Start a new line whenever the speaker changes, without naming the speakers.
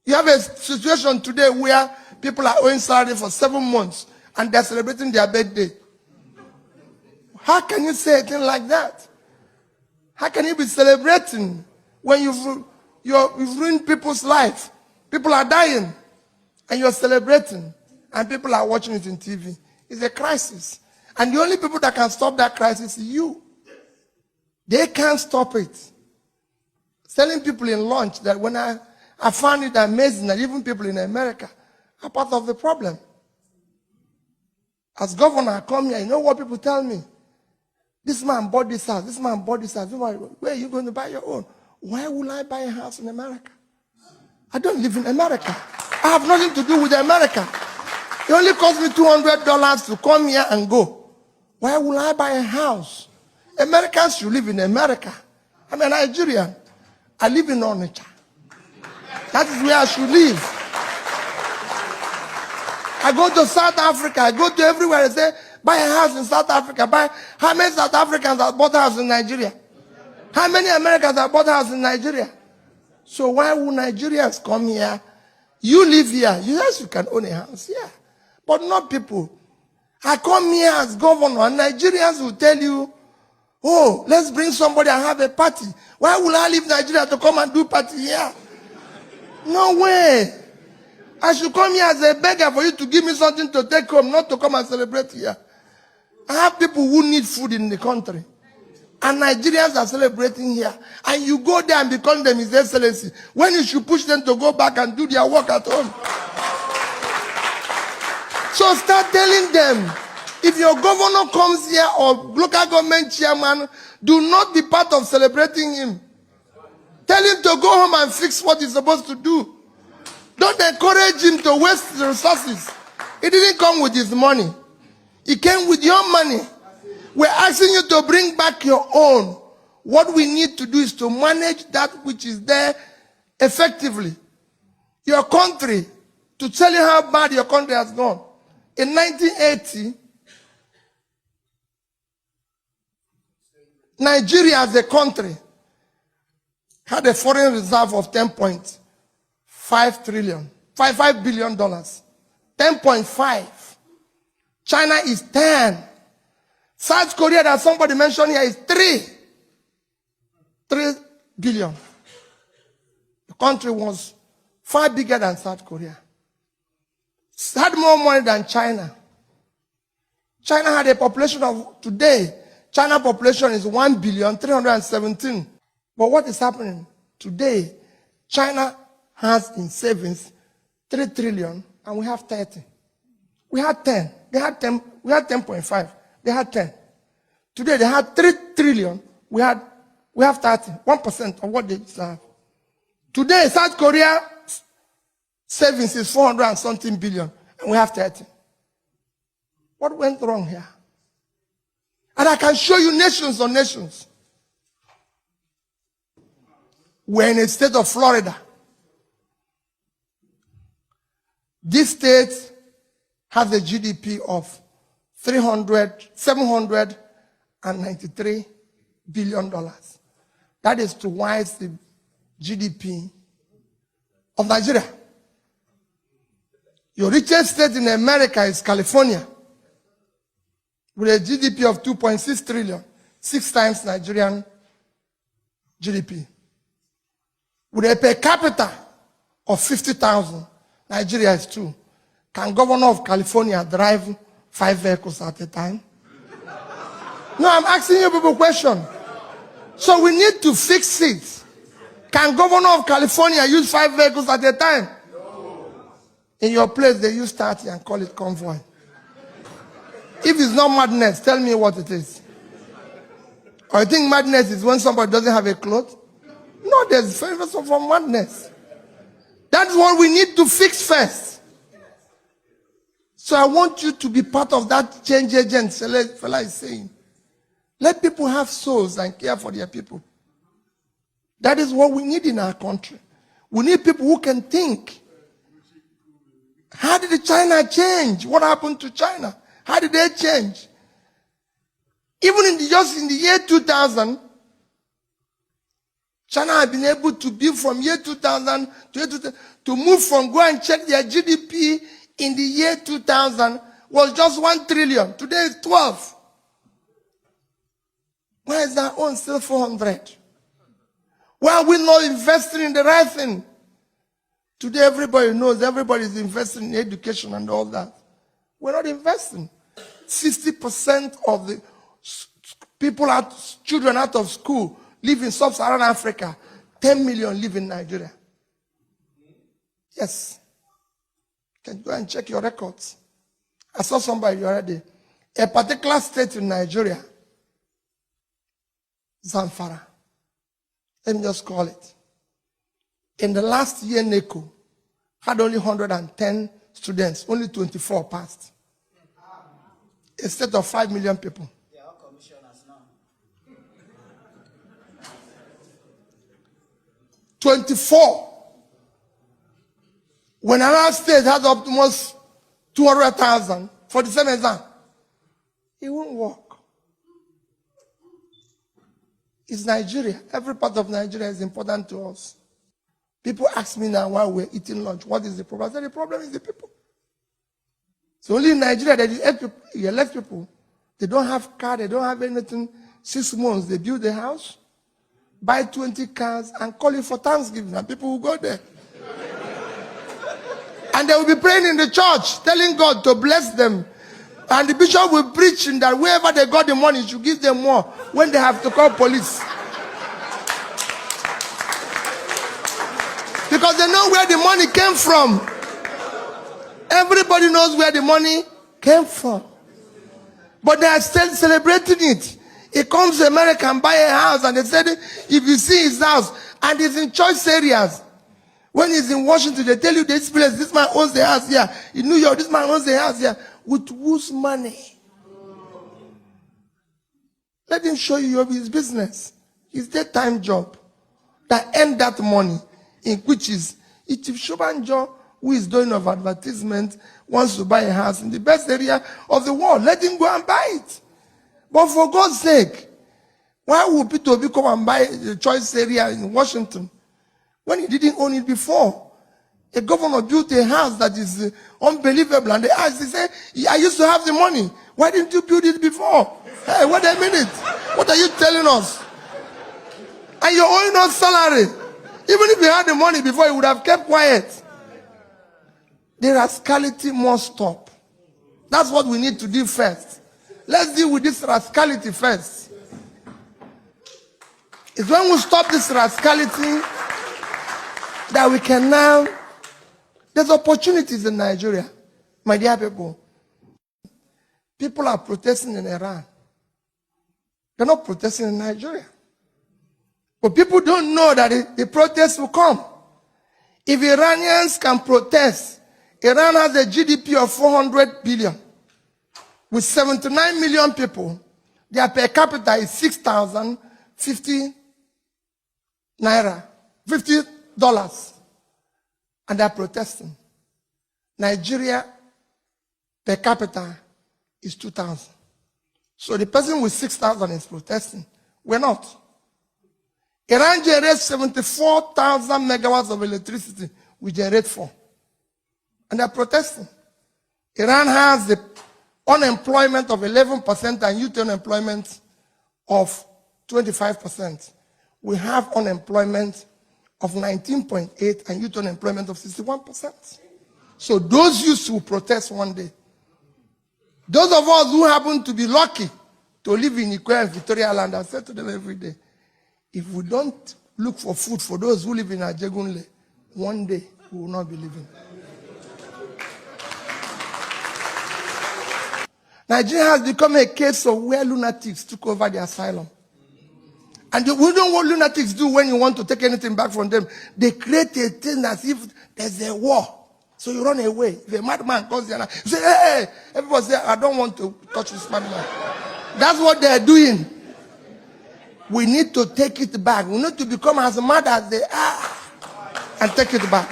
You have a situation today where people are owing salary for 7 months and they're celebrating their birthday. How can you say a thing like that? How can you be celebrating when you've ruined people's life? People are dying and you're celebrating and people are watching it in TV. It's a crisis. And the only people that can stop that crisis is you. They can't stop it. Telling people in lunch that when I found it amazing that even people in America are part of the problem. As governor, I come here, you know what people tell me? This man bought this house, this man bought this house. Where are you going to buy your own? Why will I buy a house in America? I don't live in America. I have nothing to do with America. It only cost me $200 to come here and go. Why will I buy a house? Americans should live in America. I'm a Nigerian. I live in Onitsha. That is where I should live. I go to South Africa. I go to everywhere. I say, buy a house in South Africa. How many South Africans have bought a house in Nigeria? How many Americans have bought a house in Nigeria? So why would Nigerians come here? You live here. Yes, you can own a house here. But not people. I come here as governor and Nigerians will tell you, oh, let's bring somebody and have a party. Why will I leave Nigeria to come and do party here? No way. I should come here as a beggar for you to give me something to take home, not to come and celebrate here. I have people who need food in the country. And Nigerians are celebrating here. And you go there and be calling them His Excellency, when you should push them to go back and do their work at home. So start telling them, if your governor comes here or local government chairman, do not be part of celebrating him. Tell him to go home and fix what he's supposed to do. Don't encourage him to waste the resources. He didn't come with his money. He came with your money. We're asking you to bring back your own. What we need to do is to manage that which is there effectively. Your country, to tell you how bad your country has gone. In 1980, Nigeria as a country had a foreign reserve of $10.5 billion. 10.5. China is 10. South Korea that somebody mentioned here is 3 billion. The country was far bigger than South Korea. It had more money than China. China had a population of, today, China population is 1,317,000,000. But what is happening? Today, China has in savings 3 trillion and we have 30. We had 10. They had 10. We had 10.5. They had 10. Today they had 3 trillion. We have 30. 1% of what they have. Today, South Korea savings is 400 and something billion, and we have 30. What went wrong here? And I can show you nations on nations. We're in a state of Florida. This state has a GDP of $793 billion. That is twice the GDP of Nigeria. Your richest state in America is California, with a GDP of 2.6 trillion, 6 times Nigerian GDP. With a per capita of 50,000, Nigeria is 2. Can governor of California drive 5 vehicles at a time? No, I'm asking you people a question. So we need to fix it. Can governor of California use 5 vehicles at a time? No. In your place, they use 30 and call it convoy. If it's not madness, tell me what it is. Or you think madness is when somebody doesn't have a cloth? No, there's very for madness. That's what we need to fix first. So I want you to be part of that change agent fella is saying. Let people have souls and care for their people. That is what we need in our country. We need people who can think. How did China change? What happened to China? How did they change? Even just in the year 2000, China has been able to build from year 2000 to year 2000, to move from, go and check their GDP in the year 2000 was just 1 trillion. Today it's 12. Why is our own still 400? Why are we not investing in the right thing? Today everybody knows, everybody is investing in education and all that. We're not investing. 60% of the people, children out of school live in sub-Saharan Africa. 10 million live in Nigeria. Yes. You can go and check your records. I saw somebody the other day. A particular state in Nigeria, Zamfara. Let me just call it. In the last year, NECO had only 110 students. Only 24 passed. A state of 5 million people.
They are all commissioners now.
24. When another state had almost 200,000 for the same exam, it won't work. It's Nigeria. Every part of Nigeria is important to us. People ask me now while we're eating lunch, what is the problem? I said, the problem is the people. So only in Nigeria that you left people. They don't have car, they don't have anything. 6 months, they build a house, buy 20 cars, and call it for Thanksgiving, and people will go there. And they will be praying in the church, telling God to bless them. And the bishop will preach in that wherever they got the money, you give them more when they have to call police. Because they know where the money came from. Everybody knows where the money came from. But they are still celebrating it. He comes to America and buy a house, and they said if you see his house, and it's in choice areas. When he's in Washington, they tell you this place, this man owns the house here. In New York, this man owns the house here. With whose money? Let him show you his business. His daytime job. That earn that money. In which is, if Shobanjo, who is doing of advertisement, wants to buy a house in the best area of the world, let him go and buy it. But for God's sake, why would Peter Obi come and buy the choice area in Washington when he didn't own it before? A governor built a house that is unbelievable, and they asked, he said, I used to have the money. Why didn't you build it before? Hey, wait a minute. What are you telling us? And you're owing us salary. Even if you had the money before, you would have kept quiet. The rascality must stop. That's what we need to do first. Let's deal with this rascality first. It's when we stop this rascality that we can now. There's opportunities in Nigeria, my dear people. People are protesting in Iran. They're not protesting in Nigeria. But people don't know that the protests will come. If Iranians can protest, Iran has a GDP of 400 billion. With 79 million people, their per capita is 6,050 naira, $50. And they're protesting. Nigeria per capita is 2,000. So the person with 6,000 is protesting. We're not. Iran generates 74,000 megawatts of electricity. We generate 4. And they're protesting. Iran has the unemployment of 11% and youth unemployment of 25%. We have unemployment of 19.8 and youth unemployment of 61%. So those youths will protest one day. Those of us who happen to be lucky to live in Ikoyi and Victoria Land, I say to them every day, if we don't look for food for those who live in Ajegunle, one day we will not be living. Nigeria has become a case of where lunatics took over the asylum. And we don't want lunatics do when you want to take anything back from them. They create a thing as if there's a war. So you run away. If a madman comes there, you say, hey, everybody say, I don't want to touch this madman. That's what they're doing. We need to take it back. We need to become as mad as they are and take it back.